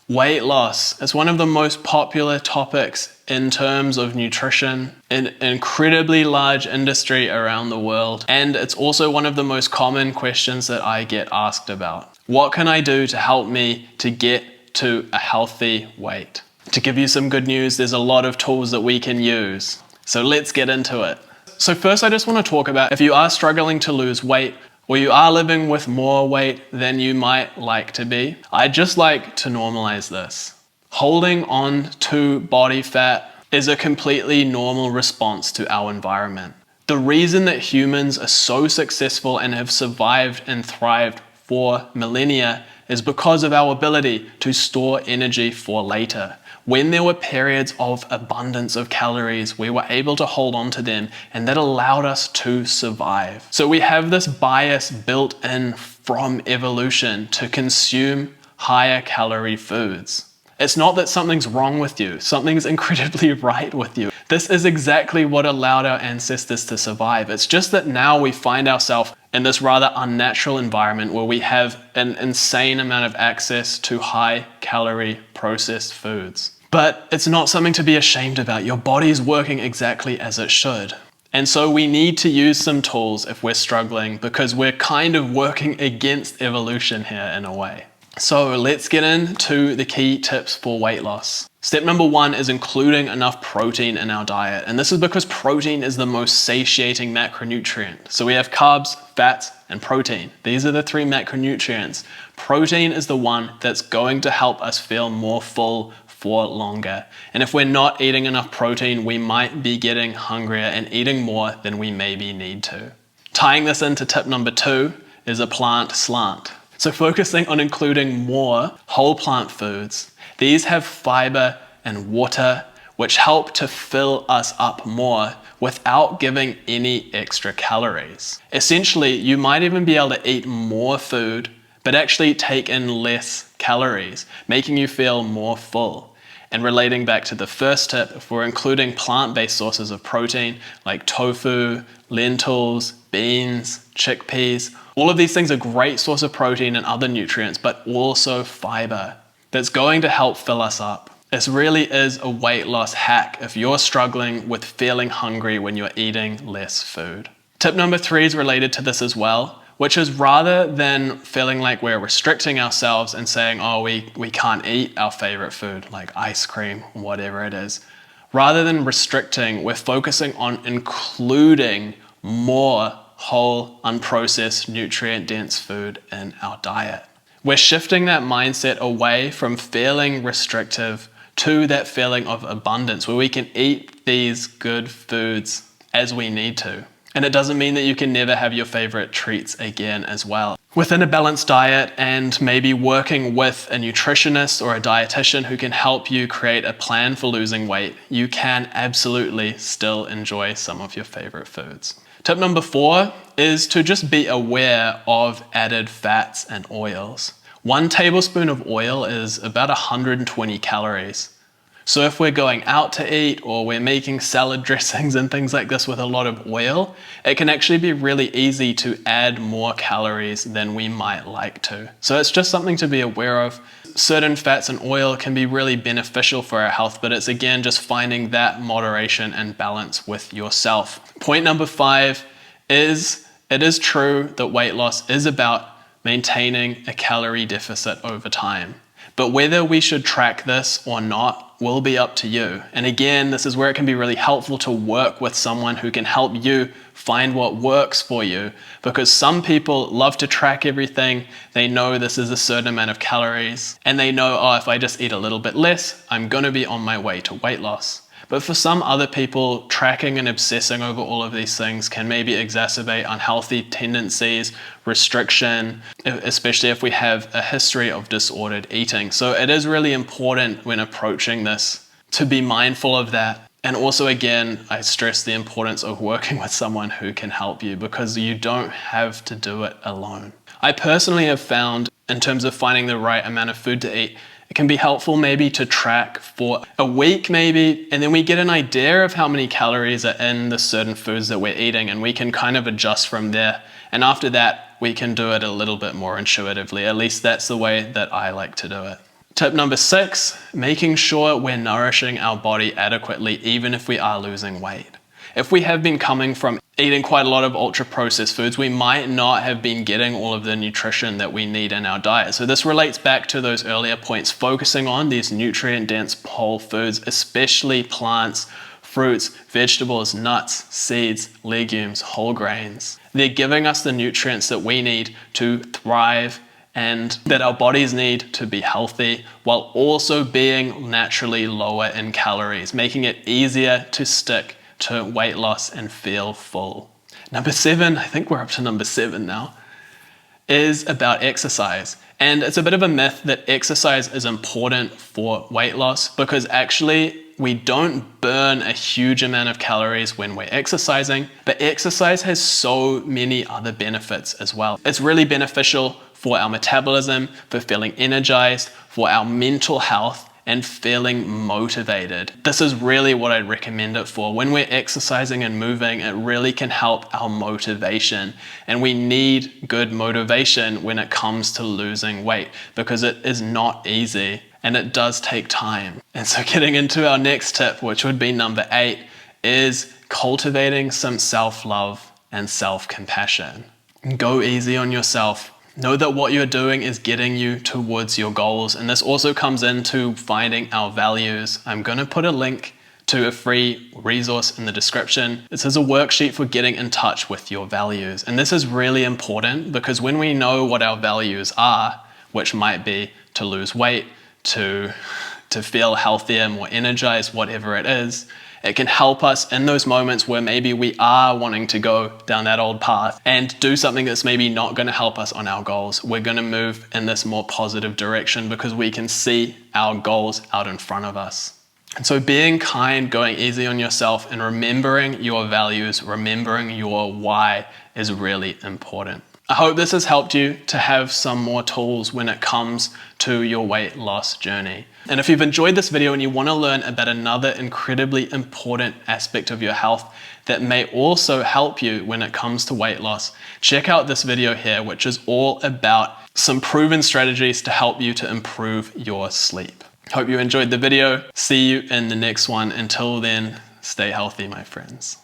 Weight loss is one of the most popular topics in terms of nutrition, an incredibly large industry around the world, and it's also one of the most common questions that I get asked about. What can I do to help me to get to a healthy weight? To give you some good news, there's a lot of tools that we can use. So let's get into it. So first I just want to talk about if you are struggling to lose weight, or you are living with more weight than you might like to be, I'd just like to normalize this. Holding on to body fat is a completely normal response to our environment. The reason that humans are so successful and have survived and thrived for millennia is because of our ability to store energy for later. When there were periods of abundance of calories, we were able to hold on to them, and that allowed us to survive. So we have this bias built in from evolution to consume higher calorie foods. It's not that something's wrong with you, something's incredibly right with you. This is exactly what allowed our ancestors to survive. It's just that now we find ourselves in this rather unnatural environment where we have an insane amount of access to high calorie processed foods. But it's not something to be ashamed about. Your body's working exactly as it should. And so we need to use some tools if we're struggling, because we're kind of working against evolution here in a way. So let's get into the key tips for weight loss. Step number one is including enough protein in our diet. And this is because protein is the most satiating macronutrient. So we have carbs, fats, and protein. These are the three macronutrients. Protein is the one that's going to help us feel more full for longer. And if we're not eating enough protein, we might be getting hungrier and eating more than we maybe need to. Tying this into tip number two is a plant slant. So focusing on including more whole plant foods. These have fiber and water, which help to fill us up more without giving any extra calories. Essentially, you might even be able to eat more food, but actually take in less calories, making you feel more full. And relating back to the first tip, if we're including plant-based sources of protein like tofu, lentils, beans, chickpeas, all of these things are great source of protein and other nutrients, but also fiber that's going to help fill us up. This really is a weight loss hack if you're struggling with feeling hungry when you're eating less food. Tip number three is related to this as well, which is rather than feeling like we're restricting ourselves and saying, oh, we can't eat our favorite food, like ice cream, whatever it is. Rather than restricting, we're focusing on including more whole, unprocessed, nutrient-dense food in our diet. We're shifting that mindset away from feeling restrictive to that feeling of abundance, where we can eat these good foods as we need to. And it doesn't mean that you can never have your favorite treats again as well. Within a balanced diet and maybe working with a nutritionist or a dietitian who can help you create a plan for losing weight, you can absolutely still enjoy some of your favorite foods. Tip number four is to just be aware of added fats and oils. 1 tablespoon of oil is about 120 calories. So if we're going out to eat or we're making salad dressings and things like this with a lot of oil, it can actually be really easy to add more calories than we might like to. So it's just something to be aware of. Certain fats and oil can be really beneficial for our health, but it's again just finding that moderation and balance with yourself. Point number five is it is true that weight loss is about maintaining a calorie deficit over time. But whether we should track this or not will be up to you. And again, this is where it can be really helpful to work with someone who can help you find what works for you, because some people love to track everything. They know this is a certain amount of calories, and they know, oh, if I just eat a little bit less, I'm going to be on my way to weight loss. But for some other people, tracking and obsessing over all of these things can maybe exacerbate unhealthy tendencies, restriction, especially if we have a history of disordered eating. So it is really important when approaching this to be mindful of that. And also, again, I stress the importance of working with someone who can help you, because you don't have to do it alone. I personally have found, in terms of finding the right amount of food to eat, it can be helpful maybe to track for a week maybe, and then we get an idea of how many calories are in the certain foods that we're eating, and we can kind of adjust from there. And after that, we can do it a little bit more intuitively. At least that's the way that I like to do it. Tip number 6, making sure we're nourishing our body adequately even if we are losing weight. If we have been coming from eating quite a lot of ultra processed foods, we might not have been getting all of the nutrition that we need in our diet. So this relates back to those earlier points, focusing on these nutrient dense whole foods, especially plants, fruits, vegetables, nuts, seeds, legumes, whole grains. They're giving us the nutrients that we need to thrive and that our bodies need to be healthy, while also being naturally lower in calories, making it easier to stick to weight loss and feel full. Number 7, I think we're up to number 7 now, is about exercise. And it's a bit of a myth that exercise is important for weight loss, because actually we don't burn a huge amount of calories when we're exercising, but exercise has so many other benefits as well. It's really beneficial for our metabolism, for feeling energized, for our mental health, and feeling motivated. This is really what I'd recommend it for. When we're exercising and moving, it really can help our motivation. And we need good motivation when it comes to losing weight, because it is not easy and it does take time. And so getting into our next tip, which would be number 8, is cultivating some self-love and self-compassion. Go easy on yourself. Know that what you're doing is getting you towards your goals. And this also comes into finding our values. I'm going to put a link to a free resource in the description. This is a worksheet for getting in touch with your values. And this is really important, because when we know what our values are, which might be to lose weight, to feel healthier, more energized, whatever it is, it can help us in those moments where maybe we are wanting to go down that old path and do something that's maybe not going to help us on our goals. We're going to move in this more positive direction because we can see our goals out in front of us. And so being kind, going easy on yourself, and remembering your values, remembering your why is really important. I hope this has helped you to have some more tools when it comes to your weight loss journey. And if you've enjoyed this video and you want to learn about another incredibly important aspect of your health that may also help you when it comes to weight loss, check out this video here, which is all about some proven strategies to help you to improve your sleep. Hope you enjoyed the video. See you in the next one. Until then, stay healthy, my friends.